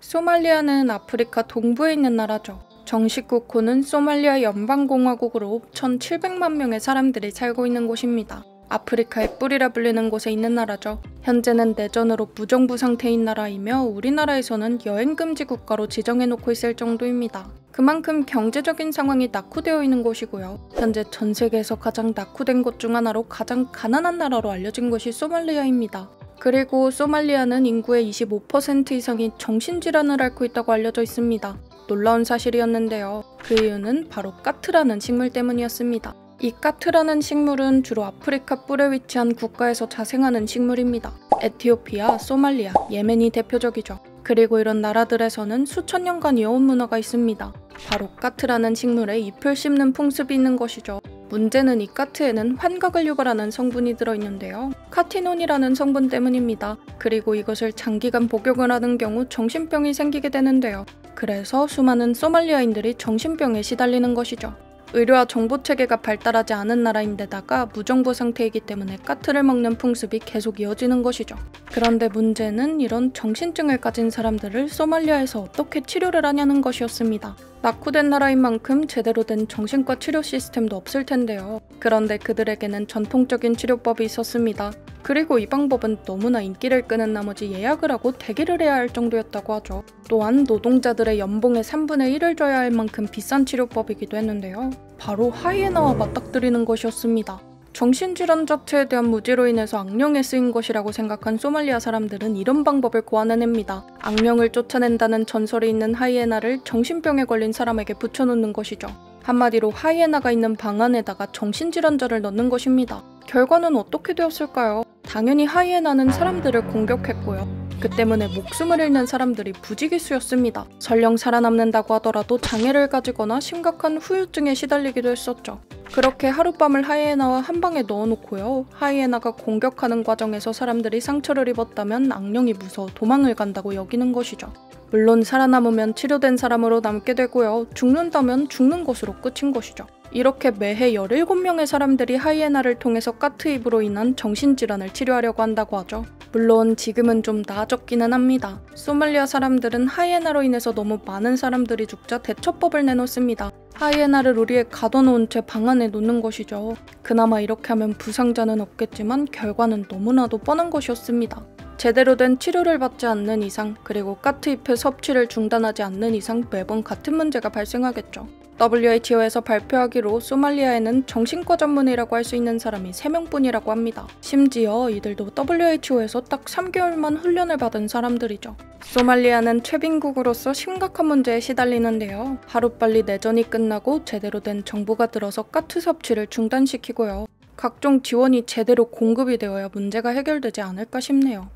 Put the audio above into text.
소말리아는 아프리카 동부에 있는 나라죠. 정식 국호는 소말리아 연방공화국으로 1,700만 명의 사람들이 살고 있는 곳입니다. 아프리카의 뿔이라 불리는 곳에 있는 나라죠. 현재는 내전으로 무정부 상태인 나라이며 우리나라에서는 여행금지 국가로 지정해놓고 있을 정도입니다. 그만큼 경제적인 상황이 낙후되어 있는 곳이고요. 현재 전 세계에서 가장 낙후된 곳 중 하나로 가장 가난한 나라로 알려진 곳이 소말리아입니다. 그리고 소말리아는 인구의 25% 이상이 정신질환을 앓고 있다고 알려져 있습니다. 놀라운 사실이었는데요. 그 이유는 바로 까트라는 식물 때문이었습니다. 이 까트라는 식물은 주로 아프리카 뿔에 위치한 국가에서 자생하는 식물입니다. 에티오피아, 소말리아, 예멘이 대표적이죠. 그리고 이런 나라들에서는 수천 년간 이어온 문화가 있습니다. 바로 까트라는 식물에 잎을 씹는 풍습이 있는 것이죠. 문제는 이 까트에는 환각을 유발하는 성분이 들어있는데요. 카티논이라는 성분 때문입니다. 그리고 이것을 장기간 복용을 하는 경우 정신병이 생기게 되는데요. 그래서 수많은 소말리아인들이 정신병에 시달리는 것이죠. 의료와 정보체계가 발달하지 않은 나라인데다가 무정부 상태이기 때문에 까트를 먹는 풍습이 계속 이어지는 것이죠. 그런데 문제는 이런 정신증을 가진 사람들을 소말리아에서 어떻게 치료를 하냐는 것이었습니다. 낙후된 나라인 만큼 제대로 된 정신과 치료 시스템도 없을 텐데요. 그런데 그들에게는 전통적인 치료법이 있었습니다. 그리고 이 방법은 너무나 인기를 끄는 나머지 예약을 하고 대기를 해야 할 정도였다고 하죠. 또한 노동자들의 연봉의 3분의 1을 줘야 할 만큼 비싼 치료법이기도 했는데요. 바로 하이에나와 맞닥뜨리는 것이었습니다. 정신질환 자체에 대한 무지로 인해서 악령에 쓰인 것이라고 생각한 소말리아 사람들은 이런 방법을 고안해냅니다. 악령을 쫓아낸다는 전설이 있는 하이에나를 정신병에 걸린 사람에게 붙여놓는 것이죠. 한마디로 하이에나가 있는 방 안에다가 정신질환자를 넣는 것입니다. 결과는 어떻게 되었을까요? 당연히 하이에나는 사람들을 공격했고요. 그 때문에 목숨을 잃는 사람들이 부지기수였습니다. 설령 살아남는다고 하더라도 장애를 가지거나 심각한 후유증에 시달리기도 했었죠. 그렇게 하룻밤을 하이에나와 한 방에 넣어놓고요. 하이에나가 공격하는 과정에서 사람들이 상처를 입었다면 악령이 무서워 도망을 간다고 여기는 것이죠. 물론 살아남으면 치료된 사람으로 남게 되고요. 죽는다면 죽는 것으로 끝인 것이죠. 이렇게 매해 17명의 사람들이 하이에나를 통해서 까트입으로 인한 정신질환을 치료하려고 한다고 하죠. 물론 지금은 좀 나아졌기는 합니다. 소말리아 사람들은 하이에나로 인해서 너무 많은 사람들이 죽자 대처법을 내놓습니다. 하이에나를 우리에 가둬놓은 채 방 안에 놓는 것이죠. 그나마 이렇게 하면 부상자는 없겠지만 결과는 너무나도 뻔한 것이었습니다. 제대로 된 치료를 받지 않는 이상, 그리고 까트잎의 섭취를 중단하지 않는 이상 매번 같은 문제가 발생하겠죠. WHO에서 발표하기로 소말리아에는 정신과 전문의라고 할 수 있는 사람이 3명뿐이라고 합니다. 심지어 이들도 WHO에서 딱 3개월만 훈련을 받은 사람들이죠. 소말리아는 최빈국으로서 심각한 문제에 시달리는데요. 하루빨리 내전이 끝나고 제대로 된 정부가 들어서 까트 섭취를 중단시키고요. 각종 지원이 제대로 공급이 되어야 문제가 해결되지 않을까 싶네요.